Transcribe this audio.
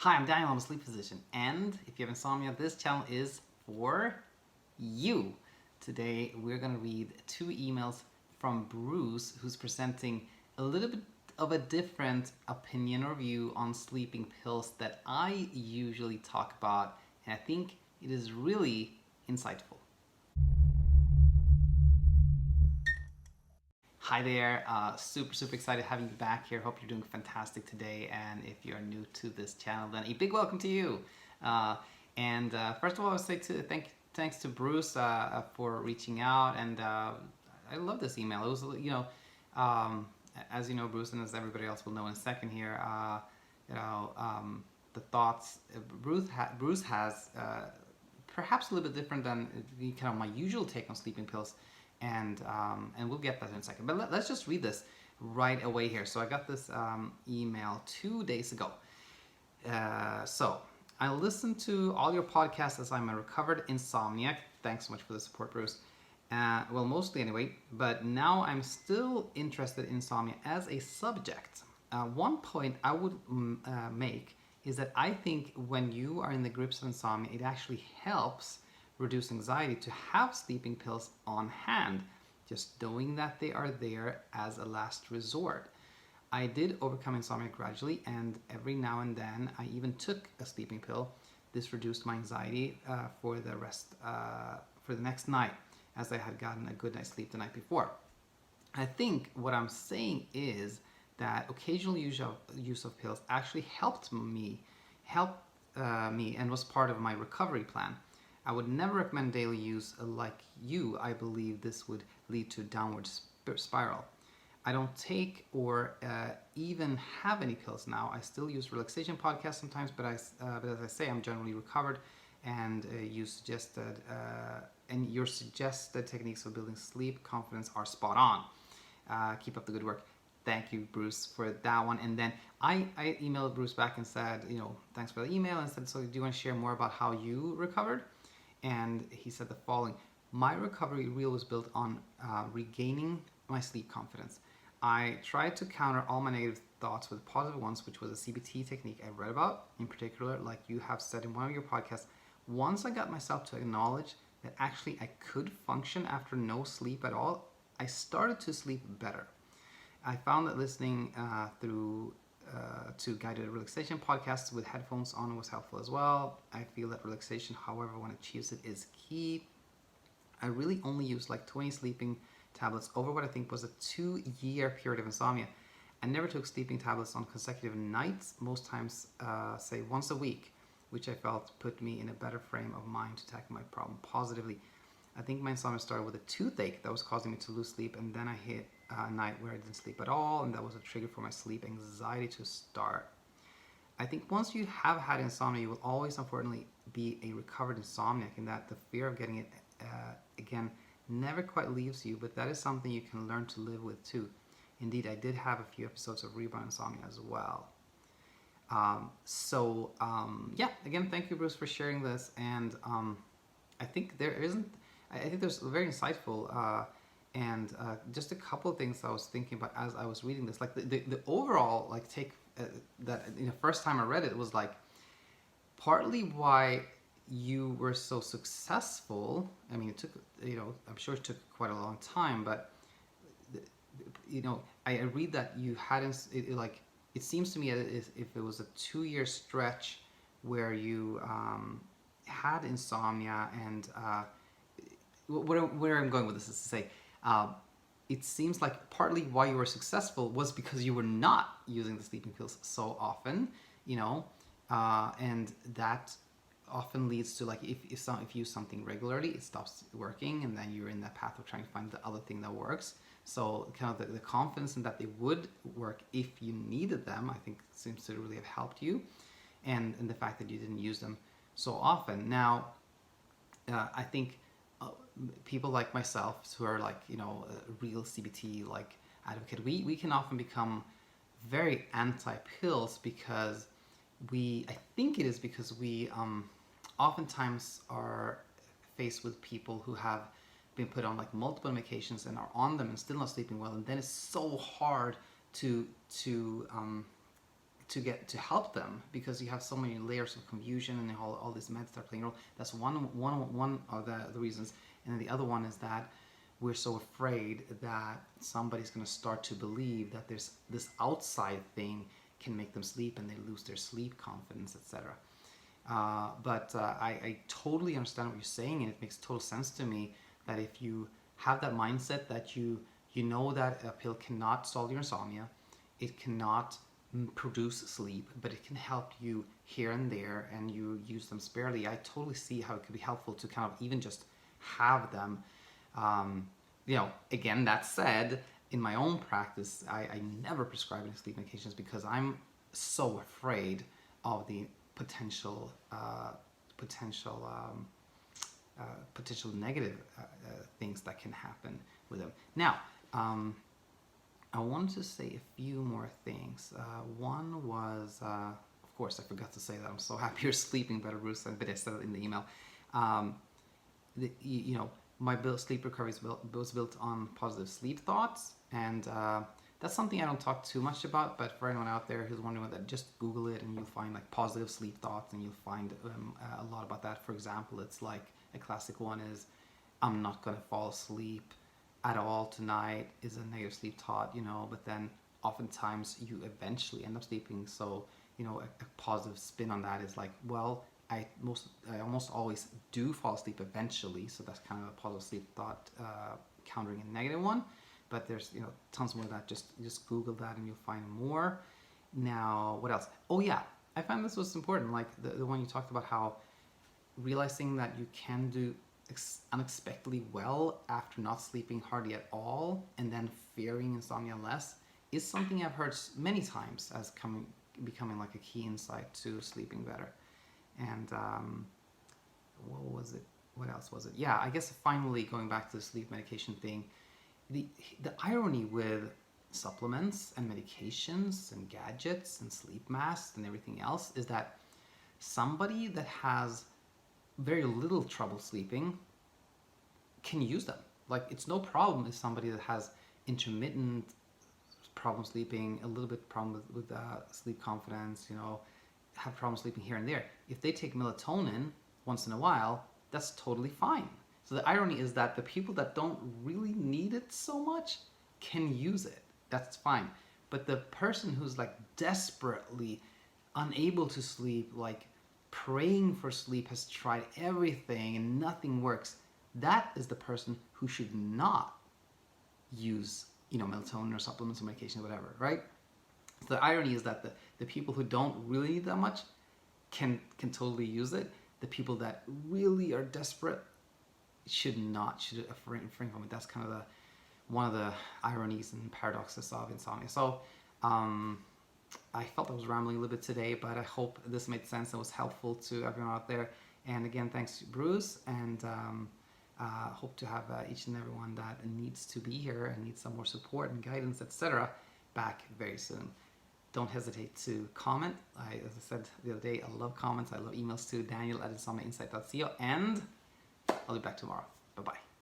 Hi, I'm Daniel, I'm a sleep physician, and if you have insomnia, this channel is for you. Today, we're going to read two emails from Bruce, who's presenting a little bit of a different opinion or view on sleeping pills that I usually talk about, and I think it is really insightful. Hi there, super excited having you back here. Hope you're doing fantastic today, and if you're new to this channel, then a big welcome to you. First of all, I would say thanks to Bruce for reaching out, and I love this email. It was, as you know, Bruce, and as everybody else will know in a second here, the thoughts Bruce has perhaps a little bit different than kind of my usual take on sleeping pills, and we'll get that in a second. But let's just read this right away here. So I got this email 2 days ago. So I listened to all your podcasts as I'm a recovered insomniac. Thanks so much for the support, Bruce. Well, mostly anyway, but now I'm still interested in insomnia as a subject. One point I would make is that I think when you are in the grips of insomnia, it actually helps reduce anxiety to have sleeping pills on hand, just knowing that they are there as a last resort. I did overcome insomnia gradually, and every now and then I even took a sleeping pill. This reduced my anxiety for the next night, as I had gotten a good night's sleep the night before. I think what I'm saying is that occasional use of pills actually helped me and was part of my recovery plan. I would never recommend daily use like you. I believe this would lead to a downward spiral. I don't take or even have any pills now. I still use relaxation podcasts sometimes, but as I say, I'm generally recovered, and your suggested techniques of building sleep confidence are spot on. Keep up the good work. Thank you, Bruce, for that one. And then I emailed Bruce back and said, thanks for the email, and said, so do you want to share more about how you recovered? And he said the following: my recovery reel was built on regaining my sleep confidence. I tried to counter all my negative thoughts with positive ones, which was a CBT technique I read about, in particular, like you have said in one of your podcasts. Once I got myself to acknowledge that actually I could function after no sleep at all, I started to sleep better. I found that listening to guided relaxation podcasts with headphones on was helpful as well. I feel that relaxation, however one achieves it, is key. I really only used like 20 sleeping tablets over what I think was a 2-year period of insomnia. I never took sleeping tablets on consecutive nights, most times say once a week, which I felt put me in a better frame of mind to tackle my problem positively. I think my insomnia started with a toothache that was causing me to lose sleep, and then I hit a night where I didn't sleep at all, and that was a trigger for my sleep anxiety to start. I think once you have had insomnia, you will always, unfortunately, be a recovered insomniac, in that the fear of getting it again never quite leaves you, but that is something you can learn to live with too. Indeed, I did have a few episodes of rebound insomnia as well. Again, thank you, Bruce, for sharing this, and I think there's very insightful and just a couple of things I was thinking about as I was reading this. Like the overall take that first time I read it was like partly why you were so successful. I mean, it took I'm sure it took quite a long time, but I read that you hadn't it seems to me as if it was a 2-year stretch where you had insomnia, and where I'm going with this is to say, it seems like partly why you were successful was because you were not using the sleeping pills so often, and that often leads to if you use something regularly, it stops working, and then you're in that path of trying to find the other thing that works. So kind of the confidence in that they would work if you needed them, I think seems to really have helped you, and the fact that you didn't use them so often. Now, I think people like myself who are a real CBT advocate, we can often become very anti-pills because I think it is because we oftentimes are faced with people who have been put on multiple medications and are on them and still not sleeping well, and then it's so hard to to help them, because you have so many layers of confusion and all these meds that are playing a role. That's one of the reasons. And then the other one is that we're so afraid that somebody's going to start to believe that there's this outside thing can make them sleep, and they lose their sleep confidence, etc. But I totally understand what you're saying, and it makes total sense to me that if you have that mindset that you know that a pill cannot solve your insomnia, it cannot produce sleep, but it can help you here and there, and you use them sparingly. I totally see how it could be helpful to kind of even just have them. Again, that said, in my own practice, I never prescribe any sleep medications because I'm so afraid of the potential negative things that can happen with them. Now, I wanted to say a few more things. One was, of course, I forgot to say that I'm so happy you're sleeping better, Bruce, but I said it in the email. My sleep recovery was built on positive sleep thoughts, and that's something I don't talk too much about, but for anyone out there who's wondering about that, just Google it and you'll find like positive sleep thoughts, and you'll find a lot about that. For example, it's like a classic one is, I'm not going to fall asleep at all tonight, is a negative sleep thought, but then oftentimes you eventually end up sleeping. So, a positive spin on that is like, well, I almost always do fall asleep eventually, so that's kind of a positive sleep thought countering a negative one. But there's tons more of that. Just Google that and you'll find more. Now, what else? Oh yeah, I find this was important. Like the one you talked about, how realizing that you can do unexpectedly well after not sleeping hardly at all, and then fearing insomnia less, is something I've heard many times as becoming like a key insight to sleeping better. And what else was it? Yeah, I guess finally going back to the sleep medication thing, the irony with supplements and medications and gadgets and sleep masks and everything else is that somebody that has very little trouble sleeping can use them. Like, it's no problem if somebody that has intermittent problem sleeping, a little bit problem with sleep confidence, have problems sleeping here and there. If they take melatonin once in a while, that's totally fine. So the irony is that the people that don't really need it so much can use it. That's fine. But the person who's like desperately unable to sleep, like praying for sleep, has tried everything and nothing works, that is the person who should not use, melatonin or supplements or medication or whatever, right? So the irony is that the people who don't really need that much can totally use it. The people that really are desperate should refrain from it. That's kind of one of the ironies and paradoxes of insomnia. So I felt I was rambling a little bit today, but I hope this made sense and was helpful to everyone out there. And again, thanks to Bruce, and hope to have each and everyone that needs to be here and needs some more support and guidance, etc., back very soon. Don't hesitate to comment. As I said the other day, I love comments. I love emails too. Daniel@insomniainsight.co, and I'll be back tomorrow. Bye-bye.